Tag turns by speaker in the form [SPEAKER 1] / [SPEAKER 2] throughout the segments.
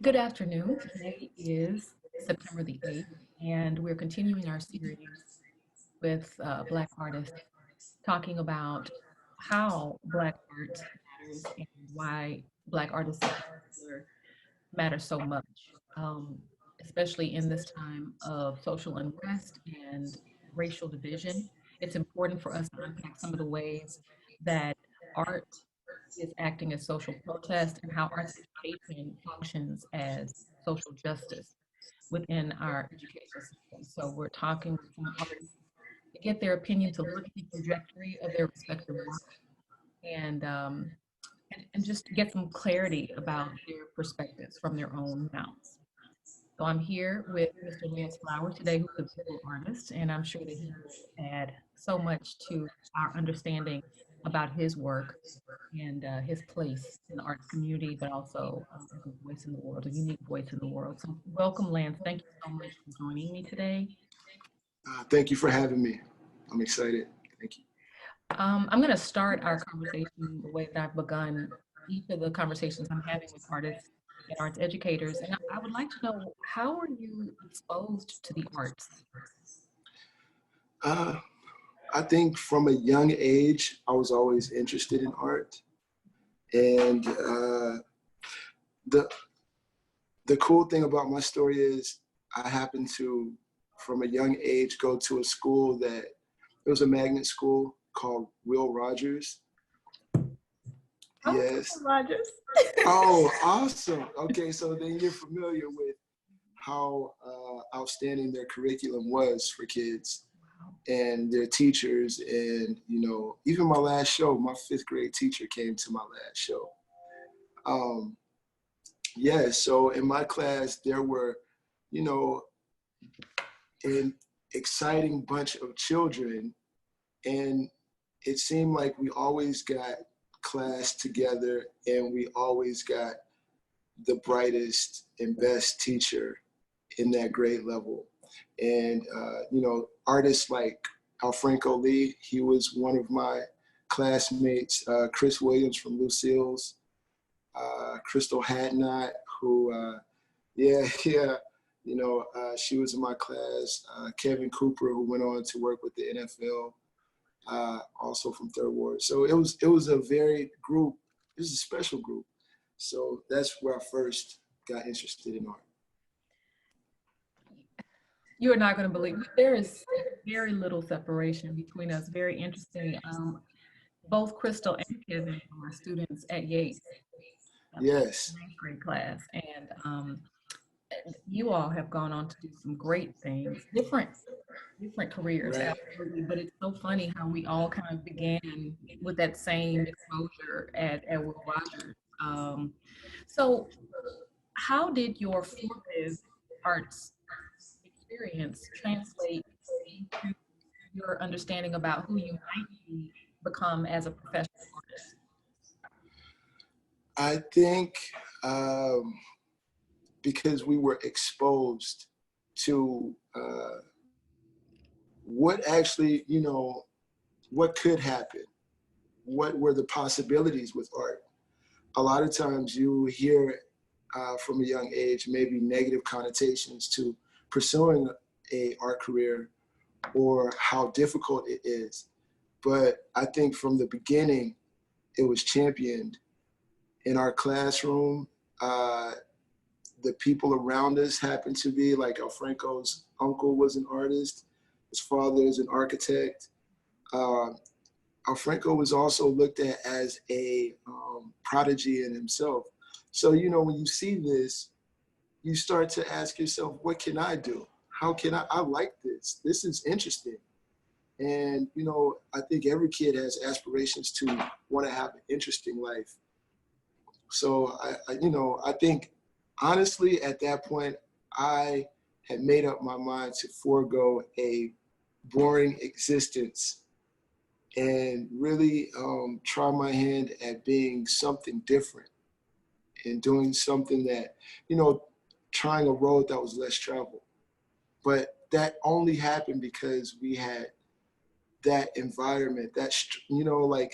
[SPEAKER 1] Good afternoon. Today is September the 8th, and we're continuing our series with Black artists, talking about how Black art matters and why Black artists in particular matter so much, especially in this time of social unrest and racial division. It's important for us to unpack some of the ways that art is acting as social protest and how arts education functions as social justice within our education system. So we're talking with some artists to get their opinion, to look at the trajectory of their respective work, and and just to get some clarity about their perspectives from their own mouths. So I'm here with Mr. Lance Flowers today, who's a visual artist, and I'm sure that he will add so much to our understanding about his work and his place in the arts community, but also as a voice in the world, a unique voice in the world. So welcome, Lance. Thank you so much for joining me today.
[SPEAKER 2] Thank you for having me. I'm excited. Thank you.
[SPEAKER 1] I'm going to start our conversation the way that I've begun each of the conversations I'm having with artists and arts educators. And I would like to know, how were you exposed to the arts?
[SPEAKER 2] Uh, I think from a young age, I was always interested in art. And the, the cool thing about my story is I happened to, from a young age, go to a school that, it was a magnet school called Will Rogers.
[SPEAKER 1] Oh,
[SPEAKER 2] Yes.
[SPEAKER 1] Rogers.
[SPEAKER 2] Oh, awesome. Okay, so then you're familiar with how outstanding their curriculum was for kids and their teachers. And, even my last show, my 5th grade teacher came to my last show. Yeah, so in my class, there were, you know, an exciting bunch of children, and it seemed like we always got class together and we always got the brightest and best teacher in that grade level. And, artists like Alfranco Lee, he was one of my classmates, Chris Williams from Lucille's, Crystal Hatnot, who, yeah, she was in my class, Kevin Cooper, who went on to work with the NFL, also from Third Ward. So it was a very group, it was a special group. So that's where I first got interested in art.
[SPEAKER 1] You are not going to believe there is very little separation between us. Very interesting. Both Crystal and Kevin are students at Yates.
[SPEAKER 2] Yes.
[SPEAKER 1] Ninth grade class, and you all have gone on to do some great things, different careers,
[SPEAKER 2] Right.
[SPEAKER 1] absolutely. But it's so funny how we all kind of began with that same exposure at Will Rogers. So, how did your formative arts experience translate into your understanding about who you might become as a professional artist?
[SPEAKER 2] I think because we were exposed to what actually, what could happen, what were the possibilities with art. A lot of times you hear from a young age maybe negative connotations to pursuing a art career or how difficult it is. But I think from the beginning, it was championed in our classroom. The people around us happened to be, like Alfranco's uncle was an artist, his father is an architect. Alfranco was also looked at as a prodigy in himself. So, when you see this, you start to ask yourself, what can I do? How can I like this? This is interesting. And, I think every kid has aspirations to want to have an interesting life. So, I think honestly, at that point, I had made up my mind to forego a boring existence and really try my hand at being something different and doing something that, trying a road that was less traveled. But that only happened because we had that environment, that, like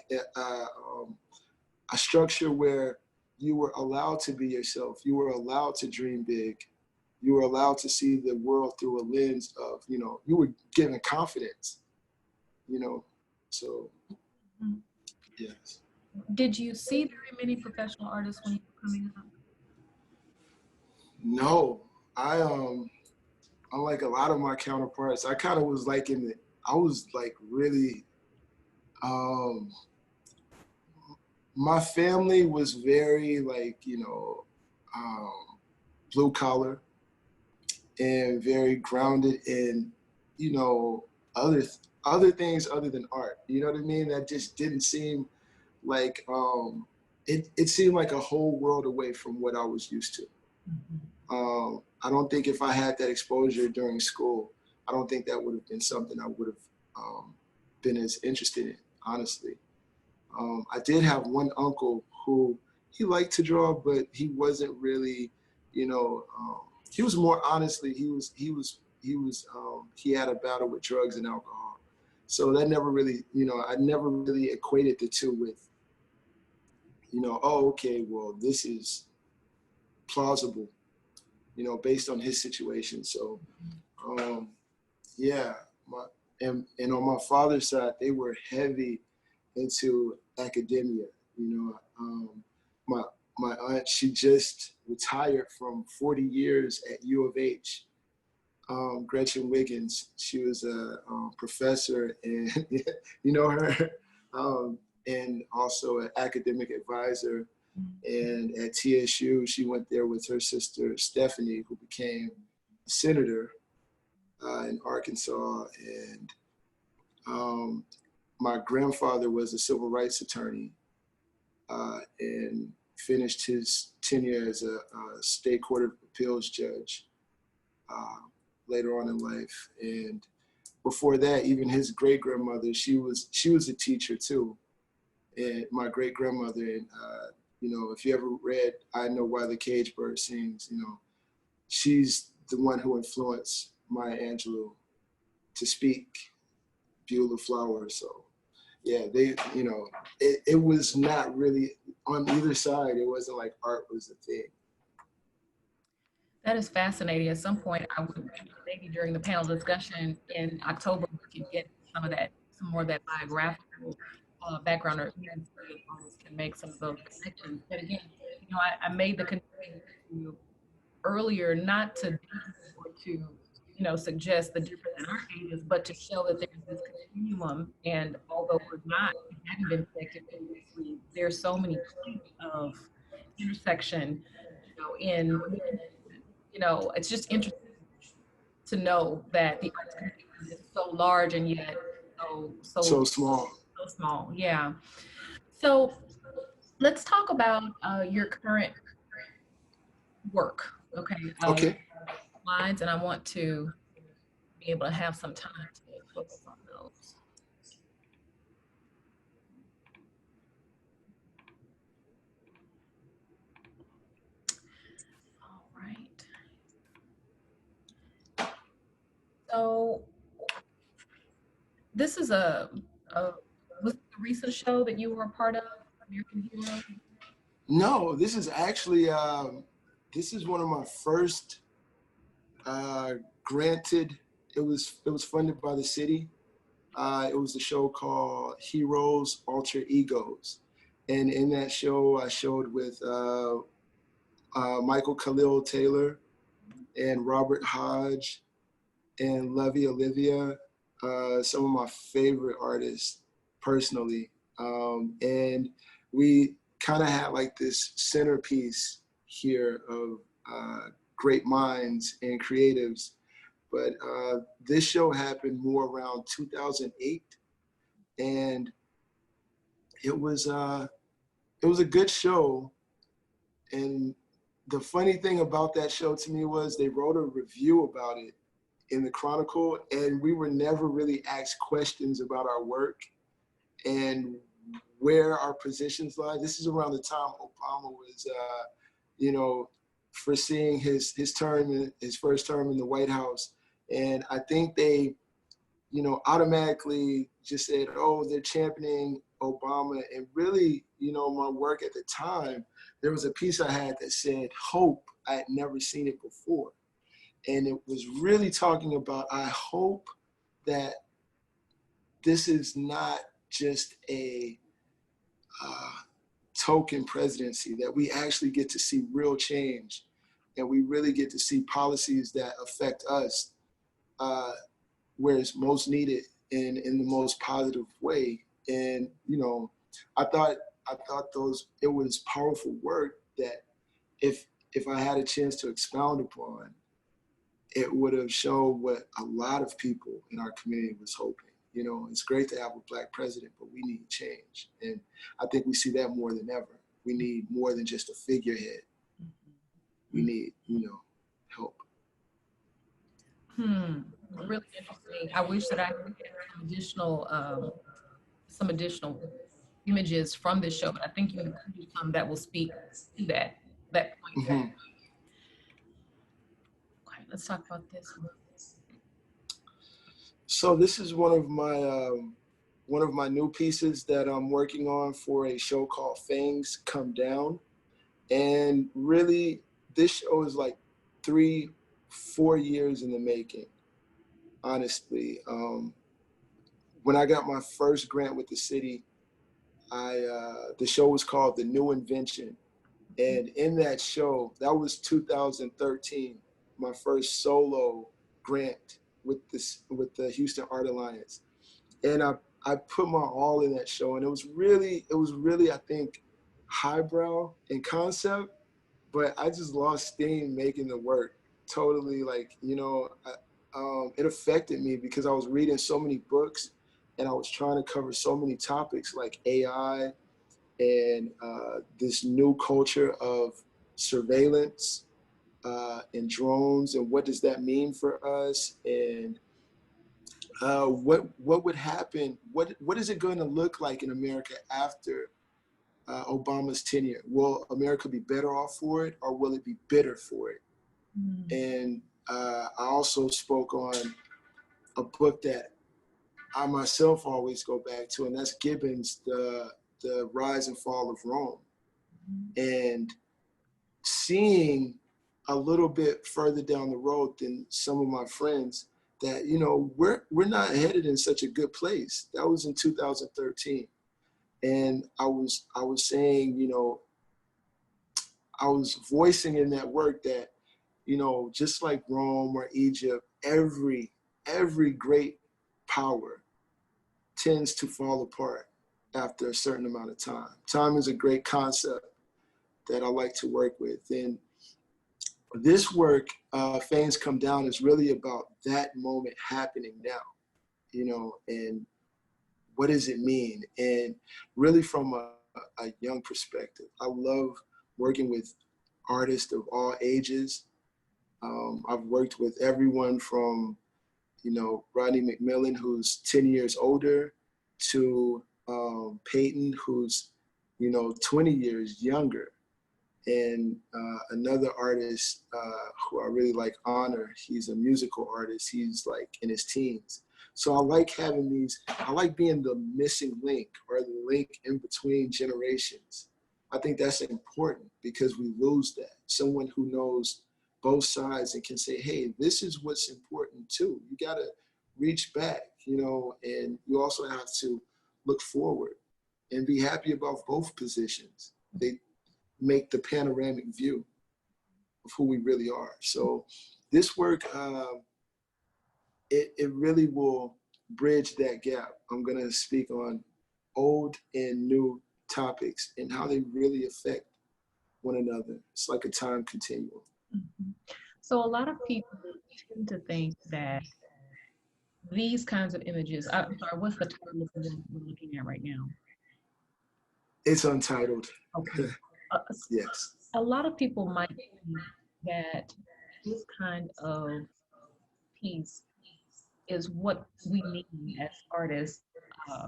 [SPEAKER 2] a structure where you were allowed to be yourself. You were allowed to dream big. You were allowed to see the world through a lens of, you know, you were given confidence, you know, so yes.
[SPEAKER 1] Did you see very many professional artists when you were coming up?
[SPEAKER 2] No, I unlike a lot of my counterparts, I kind of was like I was like really, um, my family was very like, you know, blue collar and very grounded in, you know, other other things other than art. You know what I mean? That just didn't seem like it seemed like a whole world away from what I was used to. I don't think if I had that exposure during school, I don't think that would have been something I would have been as interested in, honestly. I did have one uncle who he liked to draw, but he wasn't really, you know, he was more honestly, he had a battle with drugs and alcohol. So that never really, you know, I never really equated the two with, you know, oh, okay, well, this is plausible, you know, based on his situation. So, yeah, and on my father's side, they were heavy into academia. You know, my my aunt, she just retired from 40 years at U of H. Gretchen Wiggins, she was a professor, and you know her, and also an academic advisor. And at TSU, she went there with her sister Stephanie, who became a senator in Arkansas. And my grandfather was a civil rights attorney and finished his tenure as a state court of appeals judge later on in life. And before that, even his great grandmother, she was a teacher too. And my great grandmother, and you know, if you ever read I Know Why the Cage Bird Sings, you know, she's the one who influenced Maya Angelou to speak Beulah Flowers. So yeah, they, you know, it was not really on either side. It wasn't like art was a thing.
[SPEAKER 1] That is fascinating. At some point, I would maybe during the panel discussion in October, we could get some of that, some more of that biographical background, or even so that artists can make some of those connections. But again, you know, I made the connection to you earlier, not to date or to, you know, suggest the difference in our ages, but to show that there's this continuum. And although we haven't been connected previously, there's so many points of intersection, you know, you know, it's just interesting to know that the arts community is so large and yet so
[SPEAKER 2] So small.
[SPEAKER 1] so small. Yeah. So let's talk about your current work. Okay.
[SPEAKER 2] Okay.
[SPEAKER 1] Slides, and I want to be able to have some time to focus on those. All right. So this is a was it a recent show that you were a part of, American Hero?
[SPEAKER 2] No, this is actually this is one of my first granted. It was funded by the city. It was a show called Heroes Alter Egos, and in that show, I showed with Michael Khalil Taylor and Robert Hodge and Levy Olivia, some of my favorite artists personally. And we kind of had like this centerpiece here of great minds and creatives. But this show happened more around 2008, and it was uh, it was a good show. And the funny thing about that show to me was they wrote a review about it in the Chronicle, and we were never really asked questions about our work and where our positions lie. This is around the time Obama was, you know, foreseeing his term, his first term in the White House, and I think they, you know, automatically just said, oh, they're championing Obama, and really, you know, my work at the time, there was a piece I had that said hope. I had never seen it before. And it was really talking about, I hope that this is not just a token presidency, that we actually get to see real change and we really get to see policies that affect us where it's most needed and in the most positive way. And, you know, I thought it was powerful work that if I had a chance to expound upon, it would have shown what a lot of people in our community was hoping. You know, it's great to have a Black president, but we need change. And I think we see that more than ever. We need more than just a figurehead. We need, you know, help.
[SPEAKER 1] Really interesting. I wish that I had some additional images from this show, but I think you included some that will speak to that point.
[SPEAKER 2] Mm-hmm.
[SPEAKER 1] Okay, let's talk about this one.
[SPEAKER 2] So this is one of my new pieces that I'm working on for a show called Fangs Come Down. And really, this show is like 3-4 years in the making, honestly. When I got my first grant with the city, the show was called The New Invention. And in that show, that was 2013, my first solo grant with the Houston Art Alliance. And I put my all in that show. And it was really, I think, highbrow in concept, but I just lost steam making the work. Totally, like, you know, it affected me because I was reading so many books and I was trying to cover so many topics like AI and this new culture of surveillance and drones, and what does that mean for us, and what would happen? What is it going to look like in America after Obama's tenure? Will America be better off for it, or will it be bitter for it? And I also spoke on a book that I myself always go back to, and that's Gibbon's The Rise and Fall of Rome. And seeing a little bit further down the road than some of my friends that, you know, we're not headed in such a good place. That was in 2013. And I was saying, you know, I was voicing in that work that, you know, just like Rome or Egypt, every great power tends to fall apart after a certain amount of time. Time is a great concept that I like to work with. And this work, Fangs Come Down, is really about that moment happening now, you know, and what does it mean? And really from a young perspective, I love working with artists of all ages. I've worked with everyone from, you know, Rodney McMillan, who's 10 years older, to Peyton, who's, you know, 20 years younger. And another artist who I really like, Honor, he's a musical artist. He's like in his teens. So I like having these, I like being the missing link or the link in between generations. I think that's important because we lose that. Someone who knows both sides and can say, hey, this is what's important too. You gotta reach back, you know, and you also have to look forward and be happy about both positions. They make the panoramic view of who we really are. So this work, it really will bridge that gap. I'm gonna speak on old and new topics and how they really affect one another. It's like a time continuum.
[SPEAKER 1] So a lot of people tend to think that these kinds of images, I'm sorry, what's the title of the one we're looking at right now?
[SPEAKER 2] It's Untitled.
[SPEAKER 1] Okay.
[SPEAKER 2] Yes.
[SPEAKER 1] A lot of people might think that this kind of piece is what we mean as artists uh,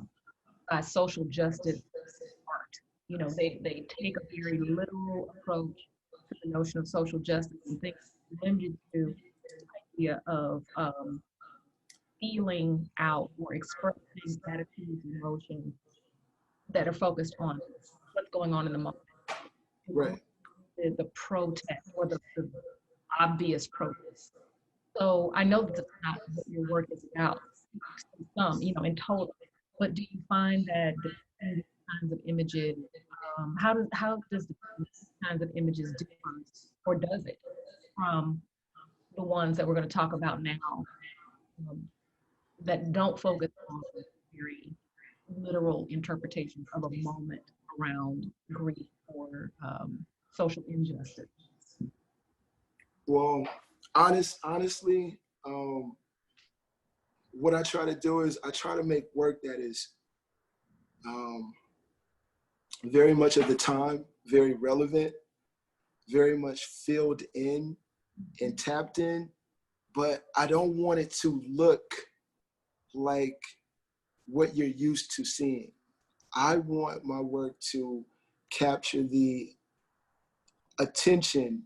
[SPEAKER 1] by social justice art. You know, they take a very literal approach to the notion of social justice and think limited to the idea of feeling out or expressing attitudes, emotions that are focused on what's going on in the moment,
[SPEAKER 2] Right.
[SPEAKER 1] the protest or the obvious protest. So I know that that's not what your work is about, some, in total. But do you find that depicting these kinds of images, how does depicting these kinds of images differ, or does it, from the ones that we're going to talk about now, um, that don't focus on very literal interpretations of a moment around grief or social injustice?
[SPEAKER 2] Well, honestly, what I try to do is I try to make work that is um, very much of the time, very relevant, very much filled in and tapped in, but I don't want it to look like what you're used to seeing. I want my work to capture the attention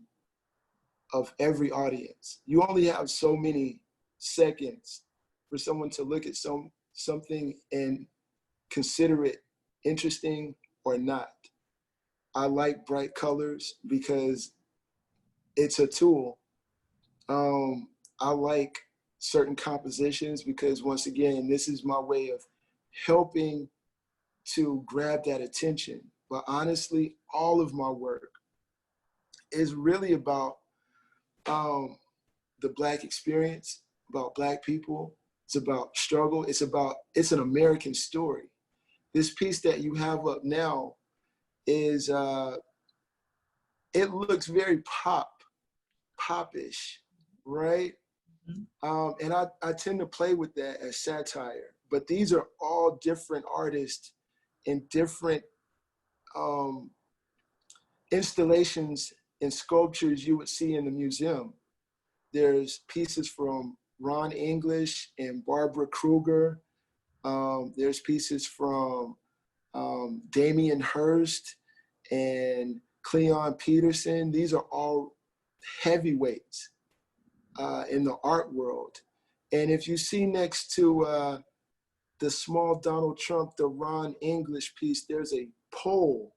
[SPEAKER 2] of every audience. You only have so many seconds for someone to look at something and consider it interesting or not. I like bright colors because it's a tool. I like certain compositions because, once again, this is my way of helping to grab that attention. But honestly, all of my work is really about um, the Black experience, about Black people. It's about struggle. It's an American story. This piece that you have up now is, it looks very popish, right?
[SPEAKER 1] Mhm.
[SPEAKER 2] And I tend to play with that as satire. But these are all different artists in different um, installations and sculptures you would see in the museum. There's pieces from Ron English and Barbara Kruger. There's pieces from Damien Hirst and Cleon Peterson. These are all heavyweights in the art world. And if you see next to the small Donald Trump, the Ron English piece, there's a pole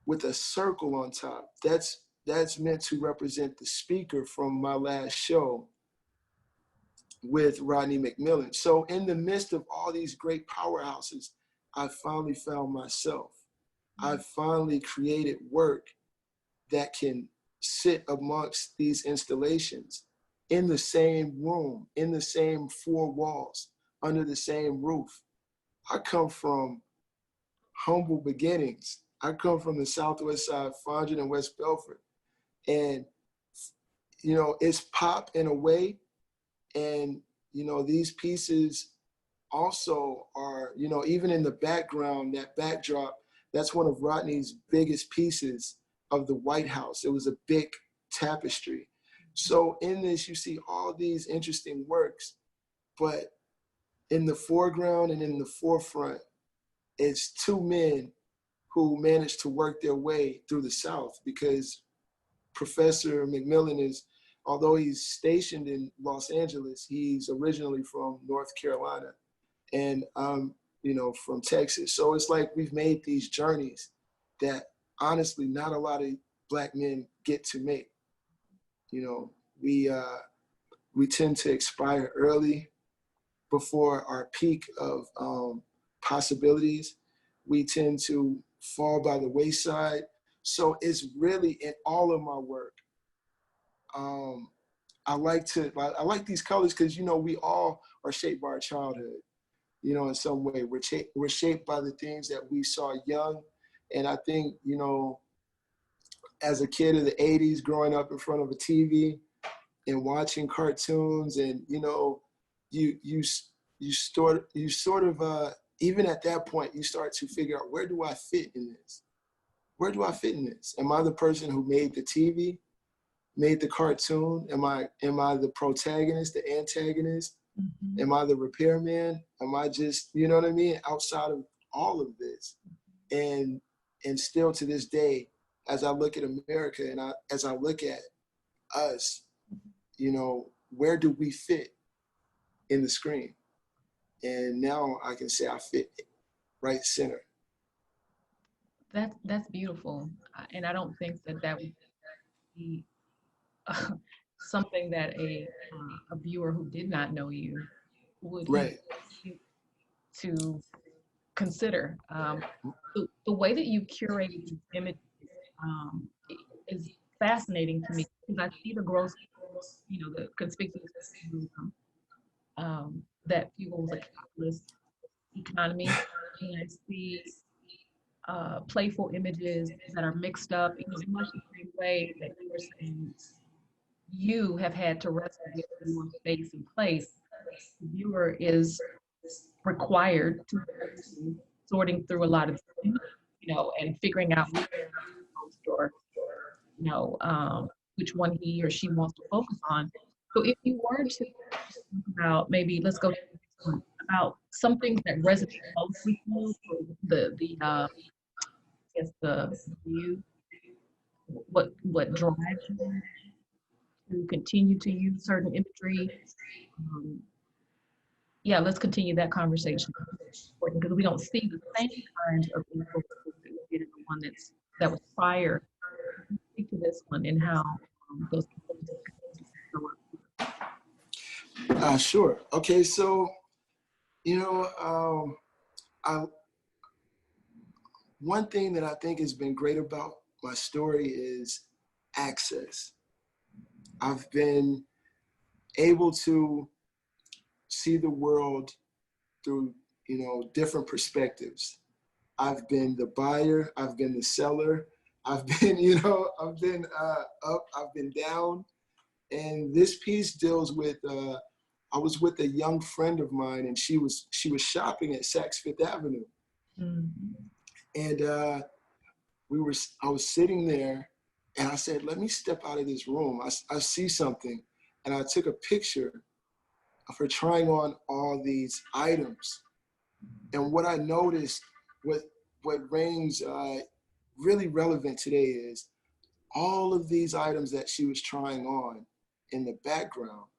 [SPEAKER 2] with a circle on top. That's meant to represent the speaker from my last show with Rodney McMillan. So in the midst of all these great powerhouses, I finally found myself. I finally created work that can sit amongst these installations in the same room, in the same four walls, under the same roof. I come from humble beginnings. I come from the Southwest Side, Fondren and West Belford. And, it's pop in a way. And, these pieces also are, even in the background, that backdrop, that's one of Rodney's biggest pieces of the White House. It was a big tapestry. So in this, you see all these interesting works, but in the foreground and in the forefront, it's two men who managed to work their way through the South, because Professor McMillan is, although he's stationed in Los Angeles, he's originally from North Carolina, and from Texas. So it's like we've made these journeys that honestly not a lot of Black men get to make. We tend to expire early before our peak of possibilities. We tend to fall by the wayside. So it's really in all of my work. Um, I like these colors because we all are shaped by our childhood. In some way, we're shaped by the things that we saw young, and I think as a kid of the '80s, growing up in front of a TV and watching cartoons, and you you sort of even at that point you start to figure out, where do I fit in this? Where do I fit in this? Am I the person who made the TV, made the cartoon? Am I the protagonist, the antagonist?
[SPEAKER 1] Mhm.
[SPEAKER 2] Am I the repairman? Am I just, you know what I mean, outside of all of this? And still to this day, as I look at America and as I look at us, where do we fit in the screen? And now I can say I fit right center.
[SPEAKER 1] That's beautiful, and I don't think that that would be something that a viewer who did not know you would even
[SPEAKER 2] Right.
[SPEAKER 1] think to consider. The way that you curated these images is fascinating to me because I see the gross, the conspicuous capitalism that fuels a capitalist economy, and I see playful images that are mixed up, in much the same way that you were saying you have had to wrestle with your space and place. The viewer is required to go through sorting through a lot of images, and figuring out which post or which one he or she wants to focus on. So if you were to think about, maybe let's go to the next one, about some things that resonate most with you, or the I guess the view, what drives you to continue to use certain imagery. Um, yeah, let's continue that conversation because we don't see the same kinds of influences that we did in the one that was prior. Speak to this one and how those influences continue to show up.
[SPEAKER 2] Sure. Okay, so you know, I one thing that I think has been great about my story is access. I've been able to see the world through, different perspectives. I've been the buyer, I've been the seller, I've been, I've been up, I've been down. And this piece deals with, I was with a young friend of mine and she was shopping at Saks Fifth Avenue.
[SPEAKER 1] Mhm.
[SPEAKER 2] And I was sitting there and I said, let me step out of this room. I see something. And I took a picture of her trying on all these items. And what I noticed, what reigns really relevant today is all of these items that she was trying on in the background,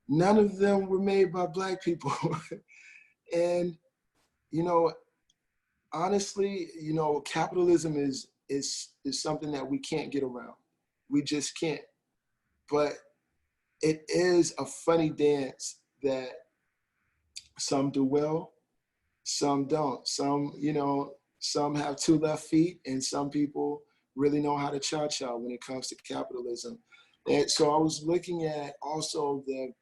[SPEAKER 2] none of them were made by Black people. And, you know, honestly, capitalism is something that we can't get around. We just can't. But it is a funny dance that some do well, some don't. Some have two left feet, and some people really know how to cha-cha when it comes to capitalism. And so I was looking at also the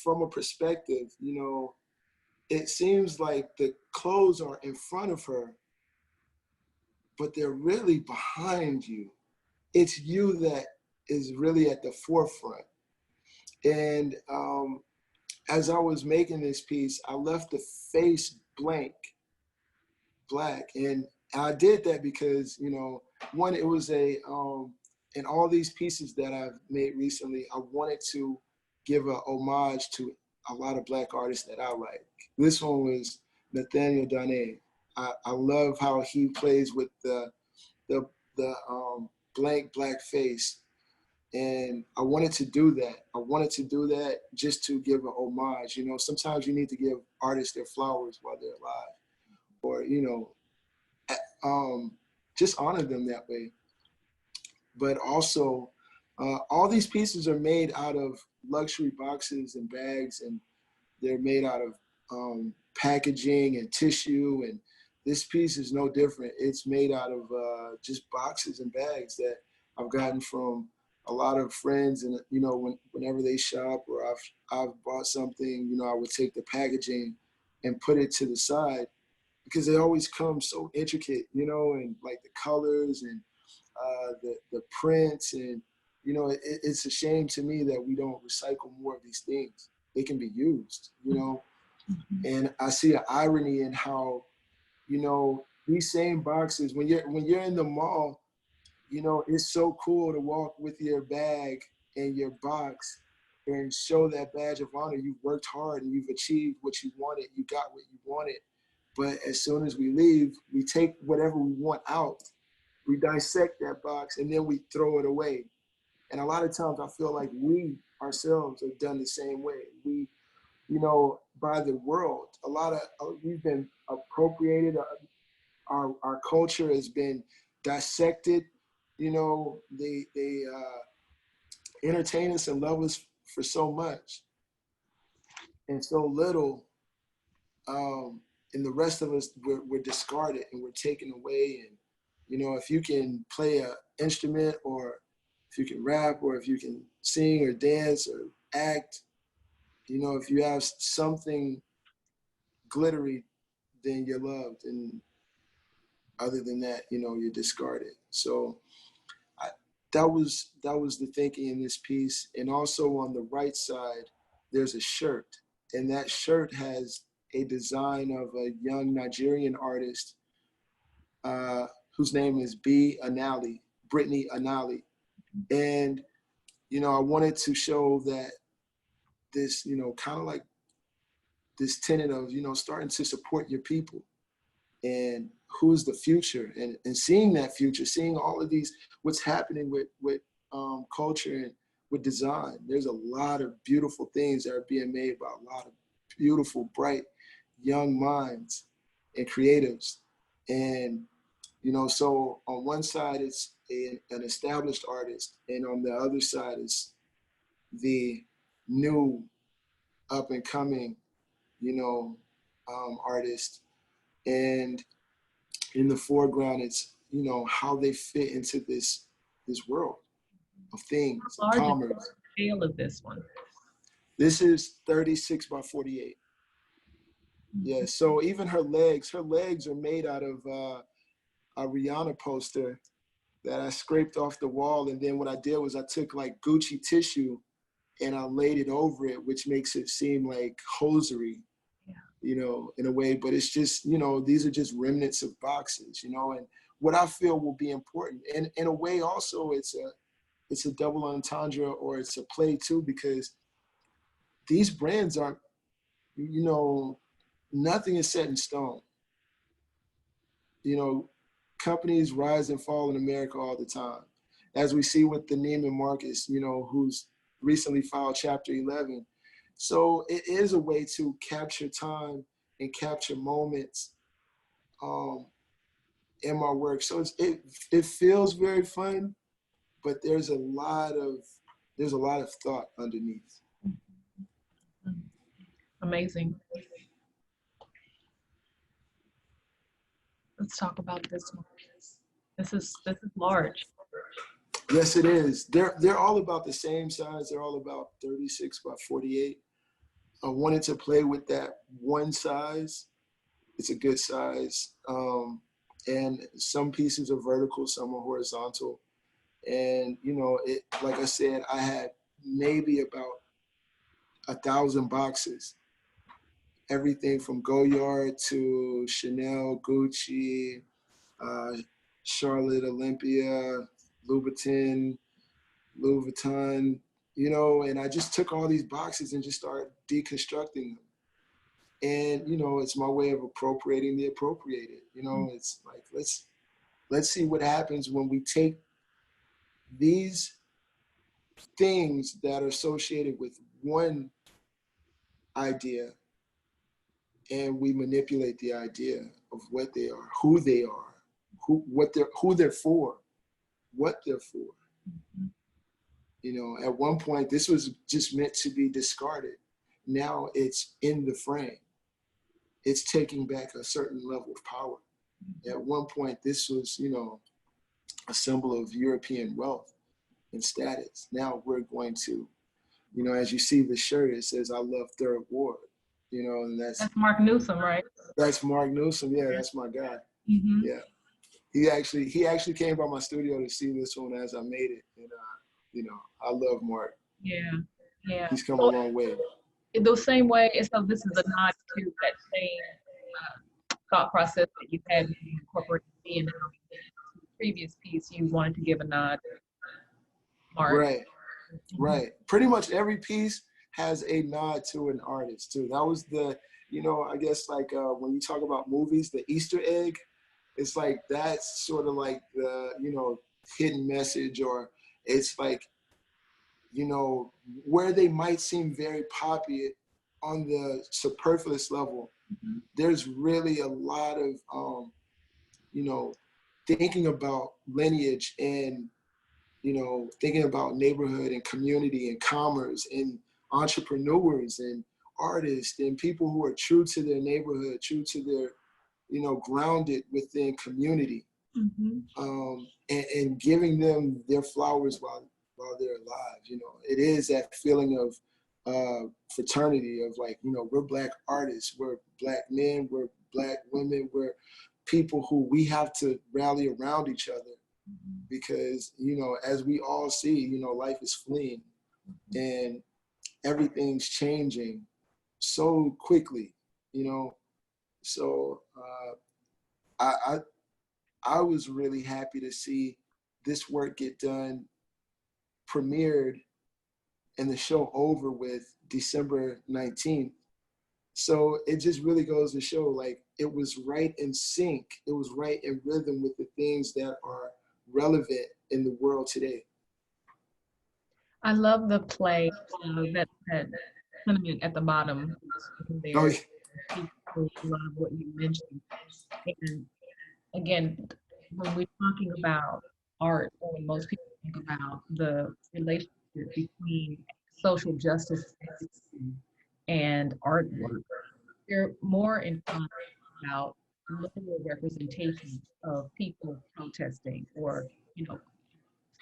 [SPEAKER 2] from a perspective, it seems like the clothes are in front of her, but they're really behind you. It's you that is really at the forefront. And as I was making this piece, I left the face black. And I did that because, one, it was in all these pieces that I've made recently, I wanted to give a homage to a lot of Black artists that I like. This one was Nathaniel Dane. I love how he plays with the, the blank black face. And I wanted to do that. I wanted to do that just to give a homage. Sometimes you need to give artists their flowers while they're alive, or um, just honor them that way. But also, all these pieces are made out of luxury boxes and bags, and they're made out of packaging and tissue. And this piece is no different. It's made out of just boxes and bags that I've gotten from a lot of friends. And whenever they shop or I've bought something, I would take the packaging and put it to the side because they always come so intricate, and like the colors and the prints. And it's a shame to me that we don't recycle more of these things. They can be used.
[SPEAKER 1] Mhm.
[SPEAKER 2] And I see an irony in how these same boxes, when you're in the mall, it's so cool to walk with your bag and your box and show that badge of honor. You've worked hard and you've achieved what you wanted. You got what you wanted. But as soon as we leave, we take whatever we want out, we dissect that box, and then we throw it away. And a lot of times I feel like we ourselves have done the same way. We, by the world, we've been appropriated. our culture has been dissected. You know, they entertain us and love us for so much and so little, and the rest of us we're discarded and we're taken away. And you know, if you can play an instrument, or if you can rap, or if you can sing or dance or act, you know, if you have something glittery, then you're loved. And other than that, you know, you're discarded. So I, that was the thinking in this piece. And also on the right side, there's a shirt, and that shirt has a design of a young Nigerian artist uh, whose name is Brittany Anali. And you know, I wanted to show that this, you know, kind of like this tenet of, you know, starting to support your people and who's the future, and seeing that future, seeing all of these, what's happening with culture and with design. There's a lot of beautiful things that are being made by a lot of beautiful, bright, young minds and creatives. And, you know, so on one side, it's an established artist, and on the other side is the new up and coming, you know, artist. And in the foreground, it's, you know, how they fit into this world of things,
[SPEAKER 1] How
[SPEAKER 2] of
[SPEAKER 1] large is
[SPEAKER 2] commerce.
[SPEAKER 1] the scale of this one?
[SPEAKER 2] This is 36 by 48. Yeah, so even her legs are made out of a Rihanna poster that I scraped off the wall. And then what I did was I took like Gucci tissue and I laid it over it, which makes it seem like hosiery, you know, in a way. But it's just, you know, these are just remnants of boxes, you know, and what I feel will be important. And in a way also it's a double entendre, or it's a play too, because these brands aren't, you know, nothing is set in stone. You know, companies rise and fall in America all the time. As we see with the Neiman Marcus, you know, who's recently filed Chapter 11. So it is a way to capture time and capture moments in my work. So it feels very fun, but there's a lot of thought underneath.
[SPEAKER 1] Amazing. Let's talk about this one. This is large.
[SPEAKER 2] Yes, it is. They're all about the same size. They're all about 36 by 48. I wanted to play with that one size. It's a good size. And some pieces are vertical, some are horizontal. And, you know, it, like I said, I had maybe about 1,000 boxes, everything from Goyard to Chanel, Gucci, uh, Charlotte Olympia, Louboutin, Louis Vuitton, you know, and I just took all these boxes and just started deconstructing them. And, you know, it's my way of appropriating the appropriated. You know, it's like, let's see what happens when we take these things that are associated with one idea and we manipulate the idea of what they are, who they are, who they're for, what they're for. You know, at one point, this was just meant to be discarded. Now it's in the frame. It's taking back a certain level of power. At one point, this was, you know, a symbol of European wealth and status. Now we're going to, you know, as you see the shirt, it says, "I love Third Ward," you know, and
[SPEAKER 1] That's Mark Newsom, right?
[SPEAKER 2] that's Mark Newsom. Yeah, that's my guy.
[SPEAKER 1] Mm-hmm.
[SPEAKER 2] Yeah. He actually came by my studio to see this one as I made it. And, you know, I love Mark.
[SPEAKER 1] Yeah, yeah.
[SPEAKER 2] He's come a long way.
[SPEAKER 1] In the same way, and so this is a nod to that same thought process that you had when you incorporated Vietnam. The previous piece, you wanted to give a nod, Mark.
[SPEAKER 2] Right, right. Pretty much every piece has a nod to an artist too. That was the, you know, I guess like when you talk about movies, the Easter egg, it's like that's sort of like the, you know, hidden message, or it's like, you know, where they might seem very poppy on the superfluous level, there's really a lot of you know, thinking about lineage and, you know, thinking about neighborhood and community and commerce and entrepreneurs and artists and people who are true to their neighborhood, true to their, you know, grounded within community, and giving them their flowers while they're alive. You know, it is that feeling of fraternity of like, you know, we're Black artists, we're Black men, we're Black women, we're people who we have to rally around each other because, you know, as we all see, you know, life is fleeting and everything's changing so quickly, you know. So I was really happy to see this work get done, premiered, and the show over with December 19th. So it just really goes to show, like, it was right in sync. It was right in rhythm with the things that are relevant in the world today.
[SPEAKER 1] I love the play, that sentiment at the bottom
[SPEAKER 2] Oh,
[SPEAKER 1] there. People love what you mentioned. And again, when we're talking about art, or when most people think about the relationship between social justice and artwork, they're more inclined about local representation of people protesting, or, you know,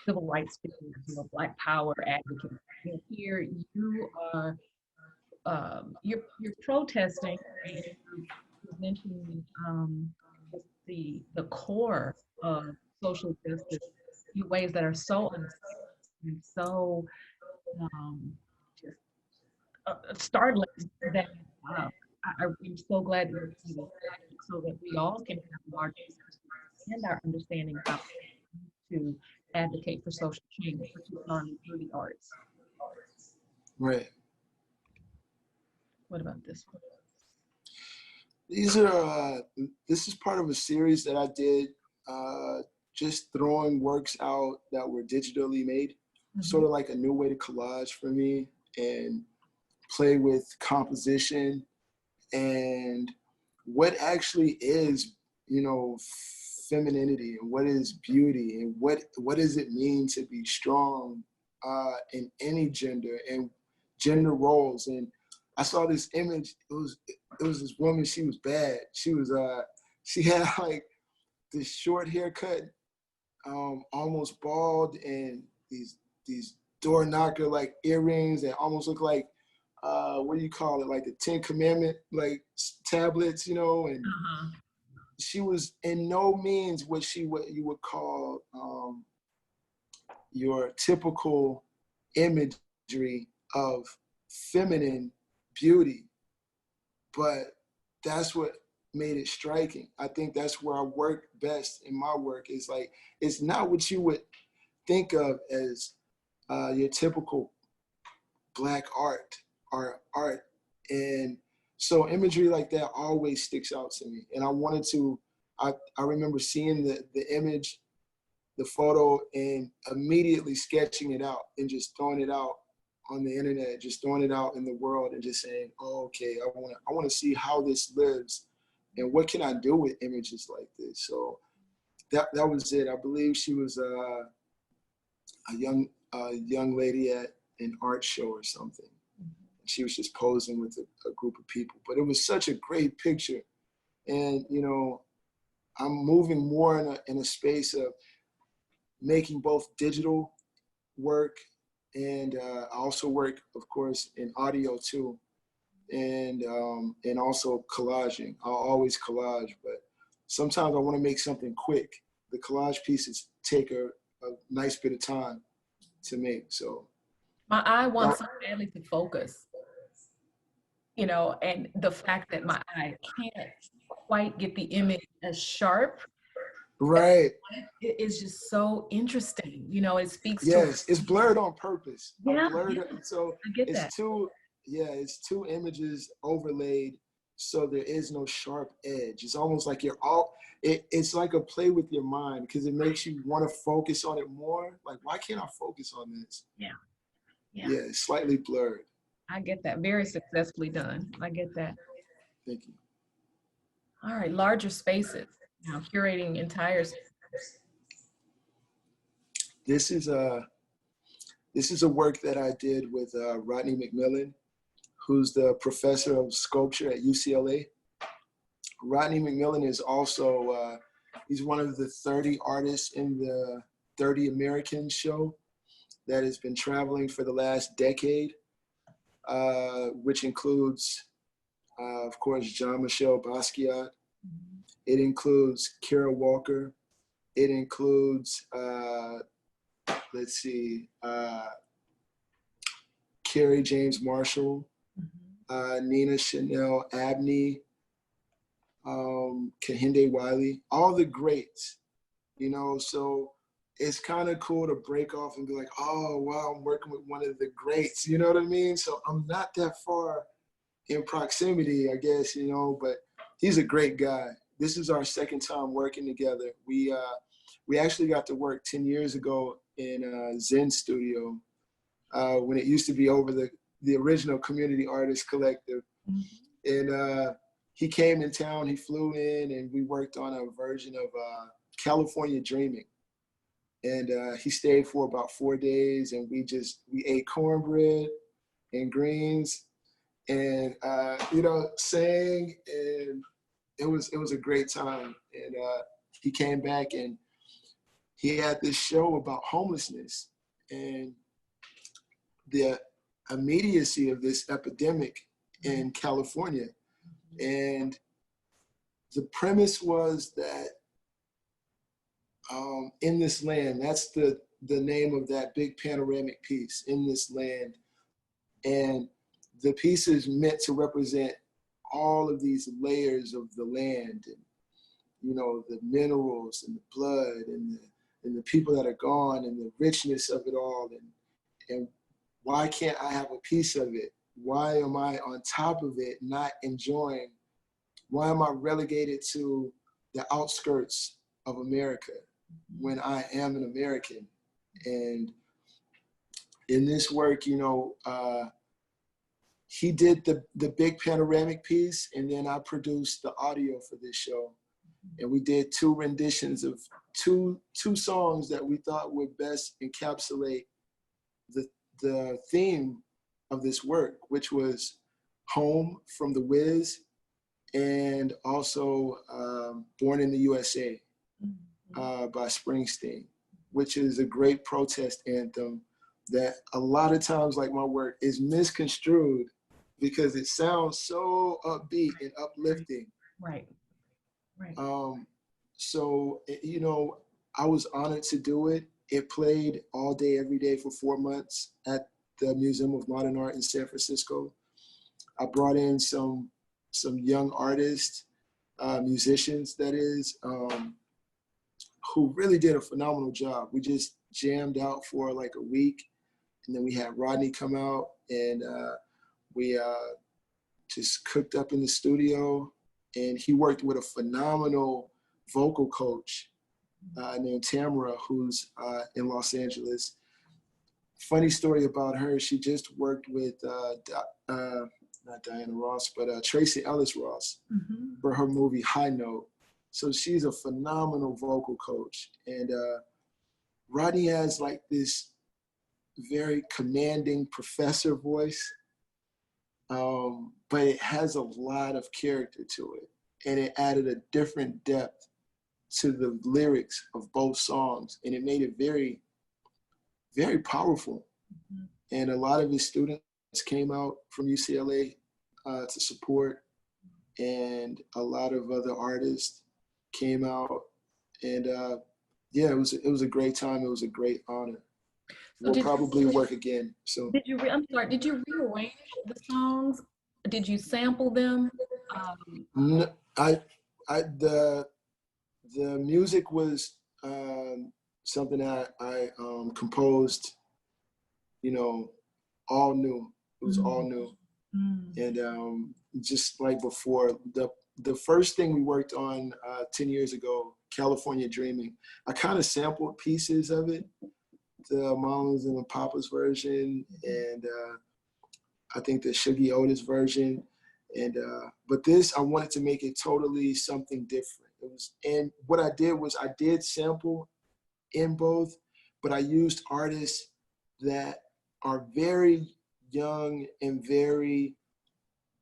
[SPEAKER 1] civil rights figures, you know, Black Power advocates. And here you are, you're protesting, and you're mentioning the core of social justice in ways that are so unexpected and so um, just startling that I'm so glad that you're here so that we all can have a larger discussion and our understanding of how to advocate for social change, particularly through the arts.
[SPEAKER 2] right.
[SPEAKER 1] What about this one?
[SPEAKER 2] These are, this is part of a series that I did, just throwing works out that were digitally made, sort of like a new way to collage for me and play with composition and what actually is, you know, femininity and what is beauty and what does it mean to be strong in any gender and gender roles. And I saw this image. It was this woman. She was bad. She had like this short haircut, almost bald, and these door knocker like earrings that almost look like what do you call it, like the Ten Commandment like tablets, you know. And she was in no means what you would call your typical imagery of feminine beauty, but that's what made it striking. I think that's where I work best in my work. Is like, it's not what you would think of as your typical Black art or art. And so imagery like that always sticks out to me. And I wanted to, I remember seeing the image, the photo, and immediately sketching it out and just throwing it out on the internet, just throwing it out in the world and just saying, oh, okay, I want to see how this lives and what can I do with images like this. So that was it. I believe she was a young lady at an art show or something. She was just posing with a group of people, but it was such a great picture. And, you know, I'm moving more in a space of making both digital work and I also work, of course, in audio too, and also collaging. I'll always collage, but sometimes I want to make something quick. The collage pieces take a nice bit of time to make. So
[SPEAKER 1] My eye wants so badly to focus, you know, and the fact that my eye can't quite get the image as sharp
[SPEAKER 2] right.
[SPEAKER 1] it is just so interesting. You know, it speaks to,
[SPEAKER 2] Yes, it's blurred on purpose.
[SPEAKER 1] yeah,
[SPEAKER 2] I blurred
[SPEAKER 1] yeah,
[SPEAKER 2] it, so
[SPEAKER 1] I get
[SPEAKER 2] it's
[SPEAKER 1] that.
[SPEAKER 2] it's two images overlaid, so there is no sharp edge. It's almost like you're all. It's like a play with your mind because it makes you want to focus on it more. Like, why can't I focus on this?
[SPEAKER 1] Yeah, yeah,
[SPEAKER 2] Yeah, it's slightly blurred.
[SPEAKER 1] I get that. Very successfully done. I get that.
[SPEAKER 2] Thank you.
[SPEAKER 1] All right, larger spaces. now curating entire.
[SPEAKER 2] This is a work that I did with Rodney McMillan, who's the professor of sculpture at UCLA. Rodney McMillan is also he's one of the 30 artists in the 30 Americans show that has been traveling for the last decade, which includes, of course, Jean-Michel Basquiat. It includes Kara Walker. It includes, let's see, Carrie James Marshall, Nina Chanel Abney, Kehinde Wiley, all the greats, you know. So it's kind of cool to break off and be like, oh, wow, I'm working with one of the greats, you know what I mean? So I'm not that far in proximity, I guess, you know, but he's a great guy. This is our second time working together. We actually got to work 10 years ago in Zen Studio when it used to be over the original Community Artists Collective. And he came in town, he flew in, and we worked on a version of California Dreaming. And he stayed for about 4 days, and we ate cornbread and greens and, you know, sang, and it was a great time. And he came back and he had this show about homelessness and the immediacy of this epidemic in California. And the premise was that in this land, that's the name of that big panoramic piece, In This Land. And the piece is meant to represent all of these layers of the land, and, you know, the minerals and the blood and the people that are gone and the richness of it all. And why can't I have a piece of it? Why am I on top of it, not enjoying? Why am I relegated to the outskirts of America when I am an American? And in this work, you know, he did the big panoramic piece, and then I produced the audio for this show. And we did 2 renditions of two songs that we thought would best encapsulate the theme of this work, which was Home from The Wiz, and also Born in the USA by Springsteen, which is a great protest anthem that a lot of times, like my work, is misconstrued because it sounds so upbeat and uplifting.
[SPEAKER 1] Right.
[SPEAKER 2] So, you know, I was honored to do it. It played all day, every day for 4 months at the Museum of Modern Art in San Francisco. I brought in some young artists, musicians, that is, who really did a phenomenal job. We just jammed out for like a week, and then we had Rodney come out, and we just cooked up in the studio, and he worked with a phenomenal vocal coach named Tamara, who's in Los Angeles. Funny story about her, she just worked with, not Diana Ross, but Tracy Ellis Ross for her movie High Note. So she's a phenomenal vocal coach. And Rodney has like this very commanding professor voice, but it has a lot of character to it. And it added a different depth to the lyrics of both songs. And it made it very, very powerful. And a lot of his students came out from UCLA to support. And a lot of other artists came out. And yeah, it was a great time. It was a great honor. We'll probably work again. So
[SPEAKER 1] I'm sorry, did you rearrange the songs? Did you sample them?
[SPEAKER 2] No, the music was something that I composed, you know, all new. It was all new. And just like before, the first thing we worked on 10 years ago, California Dreaming, I kind of sampled pieces of it, the Mamas and the Papas version, and I think the Shuggie Otis version. And but this, I wanted to make it totally something different. And what I did was I did sample in both, but I used artists that are very young and very,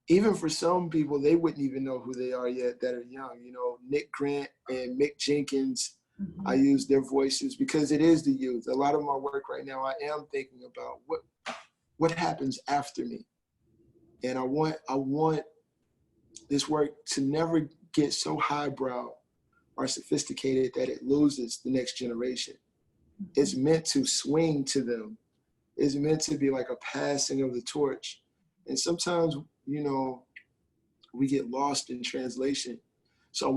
[SPEAKER 2] even for some people, they wouldn't even know who they are yet that are young. You know, Nick Grant and Mick Jenkins, I use their voices because it is the youth. A lot of my work right now, I am thinking about what happens after me. And I want this work to never get so highbrow or sophisticated that it loses the next generation. It's meant to swing to them. It's meant to be like a passing of the torch. And sometimes, you know, we get lost in translation. So I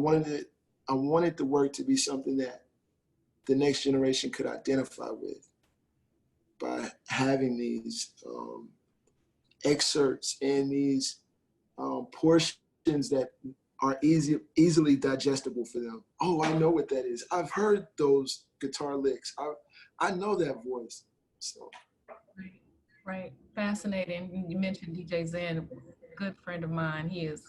[SPEAKER 2] wanted the work to be something that the next generation could identify with by having these excerpts and these portions that are easily digestible for them. Oh, I know what that is. I've heard those guitar licks. I know that voice. So.
[SPEAKER 1] Right, right. Fascinating. You mentioned DJ Zen, a good friend of mine. He is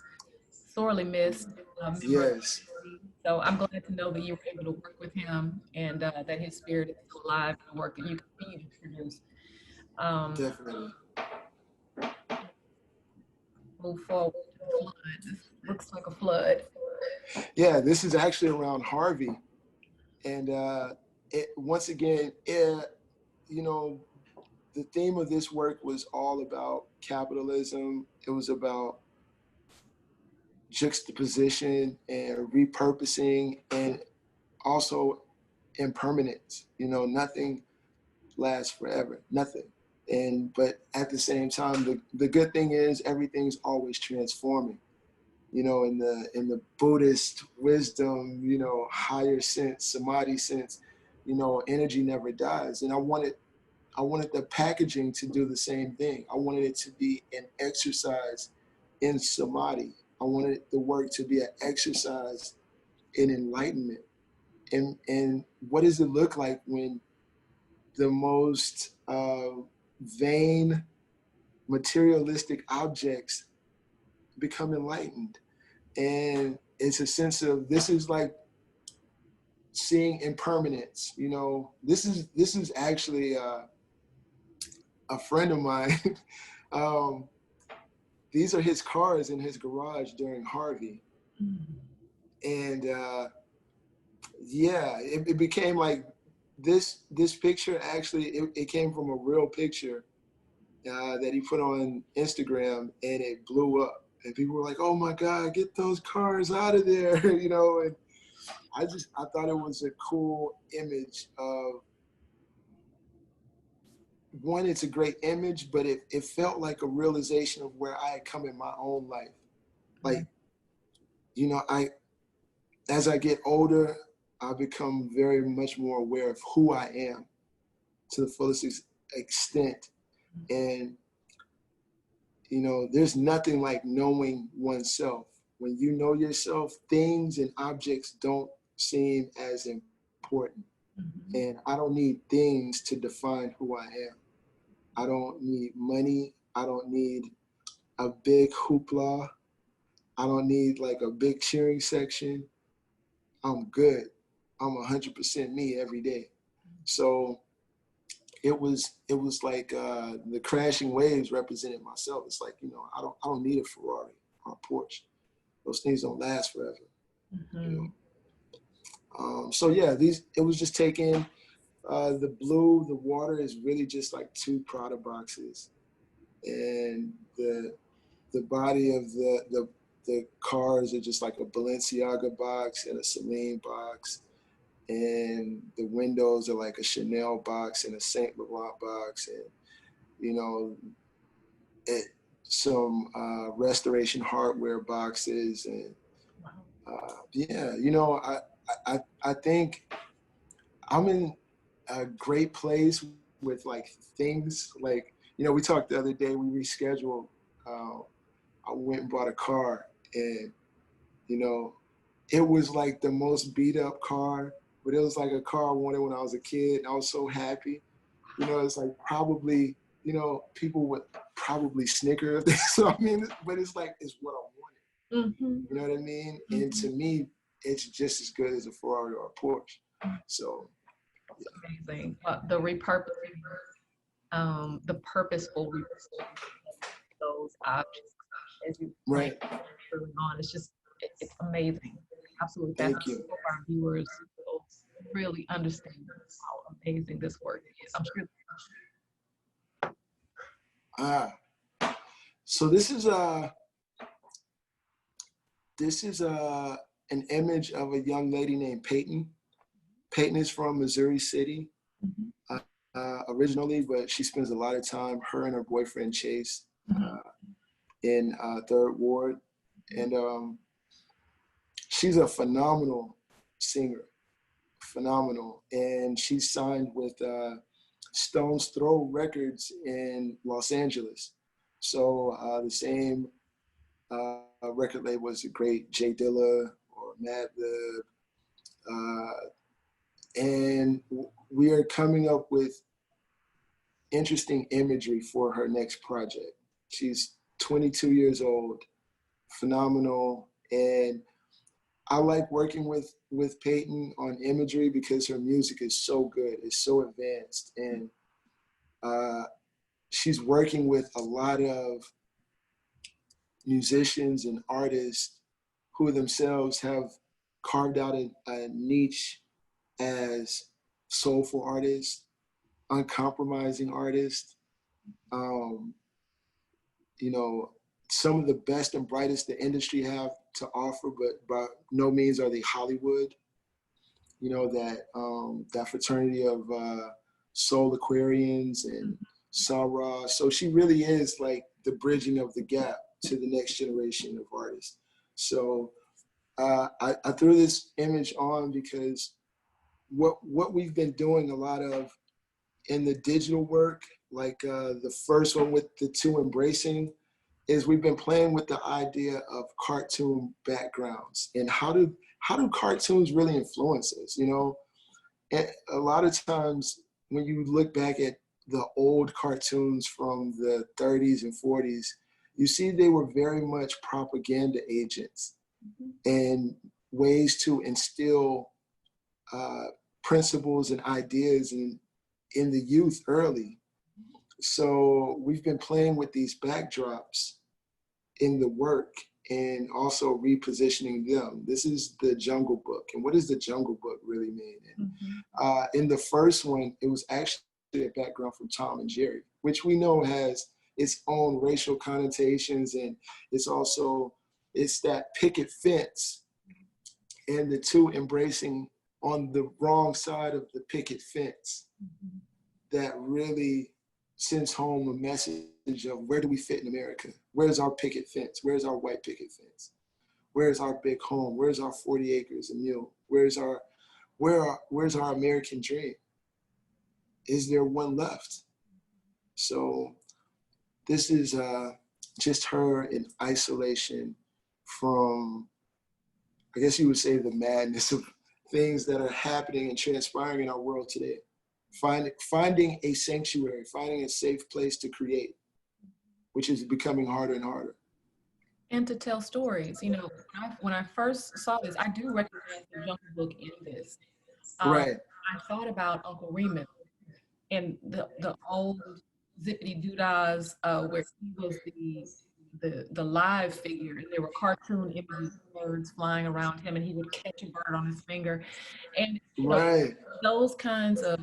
[SPEAKER 1] sorely missed, a member of the
[SPEAKER 2] Yes,
[SPEAKER 1] community. So I'm glad to know that you were able to work with him and that his spirit is still alive in the work that you continue to produce. Um,
[SPEAKER 2] definitely.
[SPEAKER 1] Move forward to the flood. This looks like a flood.
[SPEAKER 2] Yeah, this is actually around Harvey. And once again, you know, the theme of this work was all about capitalism. It was about juxtaposition and repurposing and also impermanence. You know, nothing lasts forever, nothing. But at the same time, the good thing is everything's always transforming. You know, in the Buddhist wisdom, you know, higher sense, samadhi sense, you know, energy never dies. And I wanted the packaging to do the same thing. I wanted it to be an exercise in samadhi. I wanted the work to be an exercise in enlightenment. And what does it look like when the most vain, materialistic objects become enlightened? And it's a sense of, this is like seeing impermanence. You know, this is actually a friend of mine. um, these are his cars in his garage during Harvey. And yeah, it became like this picture actually, it came from a real picture that he put on Instagram, and it blew up. And people were like, "Oh my God, get those cars out of there!" You know. And I thought it was a cool image of, one, it's a great image, but it felt like a realization of where I had come in my own life. Like, you know, as I get older, I become very much more aware of who I am to the fullest extent. And, you know, there's nothing like knowing oneself. When you know yourself, things and objects don't seem as important. And I don't need things to define who I am. I don't need money. I don't need a big hoopla. I don't need like a big cheering section. I'm good. I'm 100% me every day. So it was like the crashing waves represented myself. It's like, you know, I don't need a Ferrari or a Porsche. Those things don't last forever. You know. So yeah, it was just taking the blue. The water is really just like two Prada boxes, and the body of the cars are just like a Balenciaga box and a Celine box, and the windows are like a Chanel box and a Saint Laurent box, and you know, some restoration hardware boxes, and yeah, you know, I think I'm in a great place with like things like, you know, we talked the other day, we rescheduled. Uh, I went and bought a car, and you know, it was like the most beat up car, but it was like a car I wanted when I was a kid. And I was so happy. You know, it's like probably, you know, people would probably snicker if they saw me, but it's like, it's what I wanted. You know what I mean? And to me, it's just as good as a Ferrari or a Porsche. So
[SPEAKER 1] Amazing. The purposeful repurposing of those objects, as you explained
[SPEAKER 2] right,
[SPEAKER 1] early on, it's amazing. Absolutely
[SPEAKER 2] thank
[SPEAKER 1] fascinating.
[SPEAKER 2] you.
[SPEAKER 1] I hope our viewers will really understand how amazing this work is. I'm sure.
[SPEAKER 2] Ah, so this is an image of a young lady named Peyton. Peyton is from Missouri City
[SPEAKER 1] Mhm.
[SPEAKER 2] originally, but she spends a lot of time, her and her boyfriend Chase,
[SPEAKER 1] Mhm.
[SPEAKER 2] in Third Ward. And she's a phenomenal singer, phenomenal. And she's signed with Stone's Throw Records in Los Angeles. So the same record label as the great Jay Dilla or Madlib. And we are coming up with interesting imagery for her next project. She's 22 years old, phenomenal. And I like working with Peyton on imagery because her music is so good, it's so advanced. And she's working with a lot of musicians and artists who themselves have carved out a niche as soulful artists, uncompromising artists. Um, you know, some of the best and brightest the industry have to offer, but by no means are they Hollywood. You know, that fraternity of soul Aquarians and Sarah. So she really is like the bridging of the gap to the next generation of artists. So I threw this image on because what we've been doing a lot of in the digital work, like the first one with the two embracing, is we've been playing with the idea of cartoon backgrounds and how do cartoons really influence us? You know, and a lot of times when you look back at the old cartoons from the 30s and 40s, you see they were very much propaganda agents and ways to instill principles and ideas in the youth early. So we've been playing with these backdrops in the work and also repositioning them. This is the Jungle Book. And what does the Jungle Book really mean? And, in the first one, it was actually a background from Tom and Jerry, which we know has its own racial connotations. And it's that picket fence and the two embracing on the wrong side of the picket fence that really sends home a message of where do we fit in America? Where's our picket fence? Where's our white picket fence? Where's our big home? Where's our 40 acres a mule? Where's our American dream? Is there one left? So this is just her in isolation from, I guess you would say, the madness of things that are happening and transpiring in our world today. Finding a sanctuary, finding a safe place to create, which is becoming harder and harder.
[SPEAKER 1] And to tell stories. You know, when I first saw this, I do recognize the Jungle Book in this. Um,
[SPEAKER 2] Right,
[SPEAKER 1] I thought about Uncle Remus and the old zippity doodahs where he was the live figure, and there were cartoon images of birds flying around him, and he would catch a bird on his finger, and you know
[SPEAKER 2] right.
[SPEAKER 1] those kinds of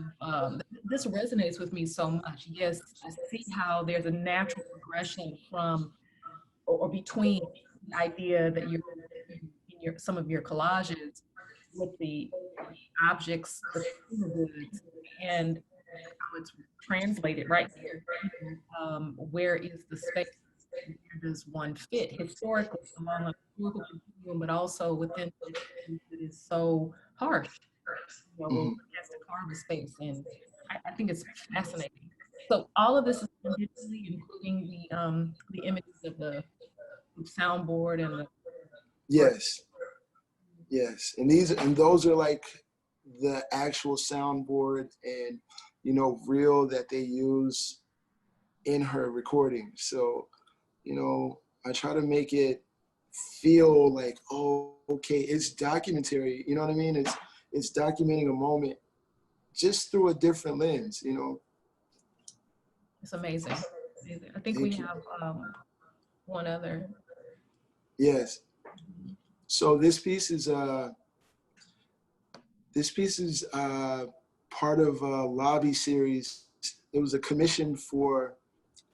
[SPEAKER 1] this resonates with me so much. Yes, I see how there's a natural progression from or between the idea that you're in some of your collages with the objects, the consumer goods, and how it's translated right here. Where is the space? Where does one fit historically along a historical continuum, but also within this space that is so harsh? You know, where one
[SPEAKER 2] Mhm.
[SPEAKER 1] has to carve a space, and I think it's fascinating. So all of this is done digitally, including the images of the soundboard and the work.
[SPEAKER 2] Yes, yes. And those are like the actual soundboard and reel that they use in her recording. So, I try to make it feel like, oh, okay, it's documentary. You know what I mean? It's documenting a moment just through a different lens. You know.
[SPEAKER 1] It's amazing. Amazing. I think we
[SPEAKER 2] Thank you.
[SPEAKER 1] have one other.
[SPEAKER 2] Yes.
[SPEAKER 1] Mhm.
[SPEAKER 2] So this piece is part of a lobby series. It was a commission for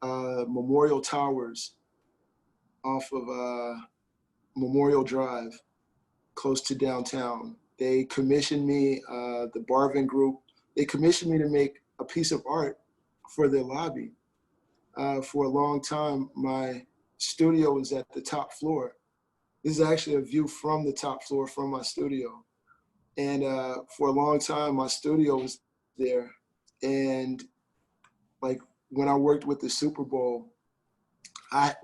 [SPEAKER 2] Memorial Towers off of Memorial Drive, close to downtown. They commissioned me, the Barvin Group, they commissioned me to make a piece of art for their lobby. For a long time, my studio was at the top floor. This is actually a view from the top floor from my studio. And for a long time, my studio was there. And like when I worked with the Super Bowl, I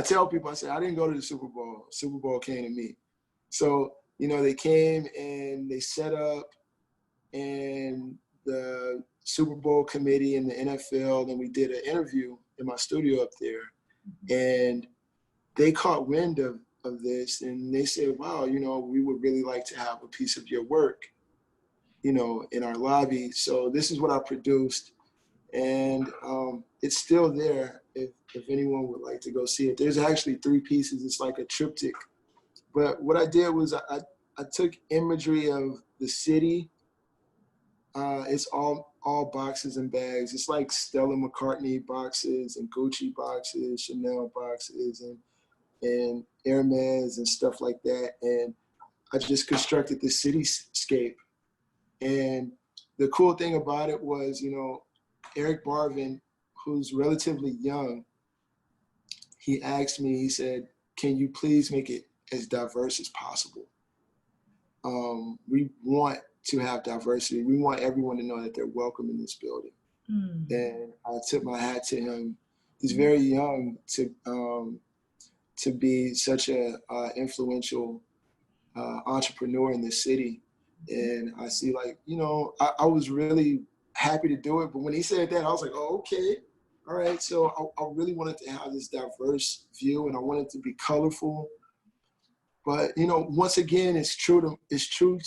[SPEAKER 2] tell people, I say, I didn't go to the Super Bowl. Super Bowl came to me. So, they came and they set up, and the Super Bowl committee and the NFL, and we did an interview in my studio up there. And they caught wind of this, and they said, wow, we would really like to have a piece of your work, in our lobby. So this is what I produced. And it's still there if anyone would like to go see it. There's actually 3 pieces. It's like a triptych. But what I did was I took imagery of the city. It's all boxes and bags. It's like Stella McCartney boxes and Gucci boxes, Chanel boxes, and Hermes and stuff like that. And I just constructed the cityscape. And the cool thing about it was, Eric Barvin, who's relatively young, he asked me, he said, can you please make it as diverse as possible? We want to have diversity. We want everyone to know that they're welcome in this building.
[SPEAKER 1] Mm.
[SPEAKER 2] And I tip my hat to him. He's very young to be such a influential entrepreneur in this city. And I see I was really happy to do it. But when he said that, I was like, oh, okay. All right. So I really wanted to have this diverse view, and I wanted to be colorful. But, once again, it's true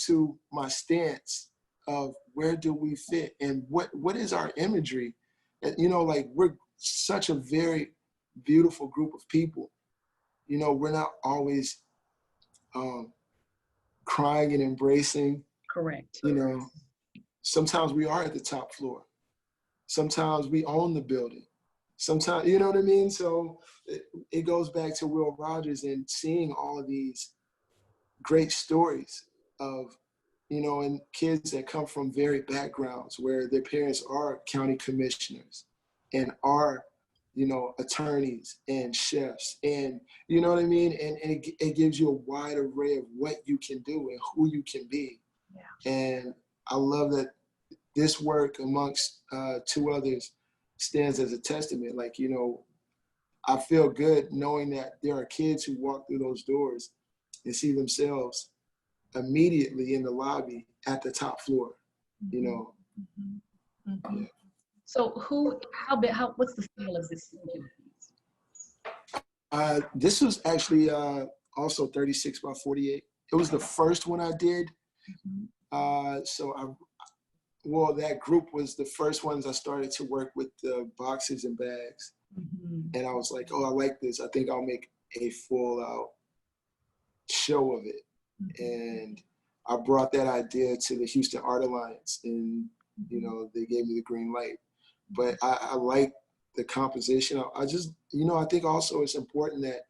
[SPEAKER 2] to my stance of where do we fit and what is our imagery? And, we're such a very beautiful group of people. We're not always crying and embracing.
[SPEAKER 1] Correct.
[SPEAKER 2] Sometimes we are at the top floor. Sometimes we own the building. Sometimes, you know what I mean? So it goes back to Will Rogers and seeing all of these great stories of, and kids that come from varied backgrounds where their parents are county commissioners and are, attorneys and chefs, and you know what I mean? And it gives you a wide array of what you can do and who you can be.
[SPEAKER 1] Yeah.
[SPEAKER 2] And I love that this work amongst 2 others stands as a testament. Like, I feel good knowing that there are kids who walk through those doors and see themselves immediately in the lobby at the top floor,
[SPEAKER 1] Mm-hmm. Mm-hmm.
[SPEAKER 2] Yeah.
[SPEAKER 1] So what's the scale of this particular piece?
[SPEAKER 2] This was actually also 36 by 48. It was the first one I did. So that group was the first ones I started to work with the boxes and bags.
[SPEAKER 1] Mm-hmm.
[SPEAKER 2] And I was like, oh, I like this. I think I'll make a full out show of it.
[SPEAKER 1] Mm-hmm.
[SPEAKER 2] And I brought that idea to the Houston Art Alliance, and they gave me the green light. But I like the composition. I just, I think also it's important that,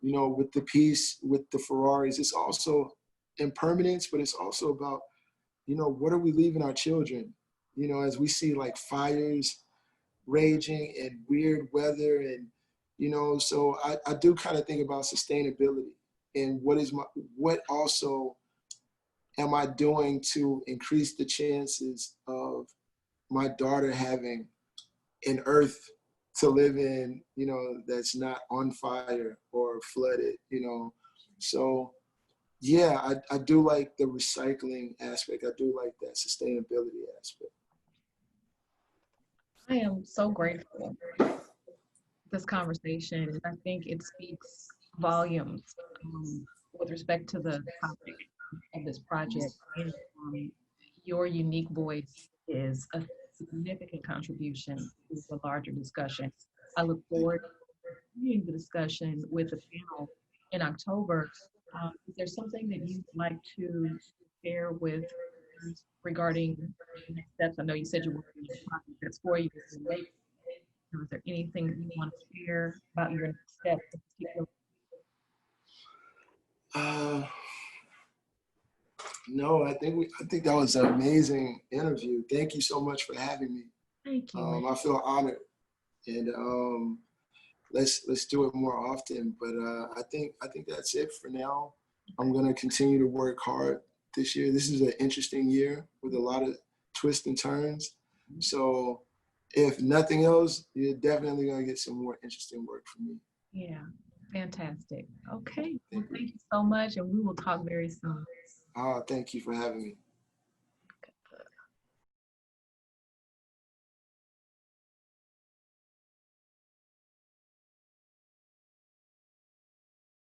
[SPEAKER 2] with the piece, with the Ferraris, it's also impermanence, but it's also about, what are we leaving our children? As we see like fires raging and weird weather, and, so I do kind of think about sustainability and what also am I doing to increase the chances of my daughter having an earth to live in, that's not on fire or flooded, So yeah, I do like the recycling aspect. I do like that sustainability aspect.
[SPEAKER 1] I am so grateful for this conversation, and I think it speaks volumes with respect to the topic of this project. And your unique voice is a significant contribution to the larger discussion. I look forward to continuing the discussion with the panel in October. Is there something that you'd like to share with listeners regarding the next steps? I know you said you're working on a project that's 4 years in the making. Is there anything that you want to share about your next steps in particular?
[SPEAKER 2] Uh, no, I think that was an amazing interview. Thank you so much for having me.
[SPEAKER 1] Thank you, man.
[SPEAKER 2] I feel honored, and let's do it more often. But I think that's it for now. I'm gonna continue to work hard this year. This is an interesting year with a lot of twists and turns. So if nothing else, you're definitely gonna get some more interesting work from me.
[SPEAKER 1] Yeah, fantastic. Okay, well,
[SPEAKER 2] Thank you.
[SPEAKER 1] thank you so much, and we will talk very soon.
[SPEAKER 2] Thank you for having me.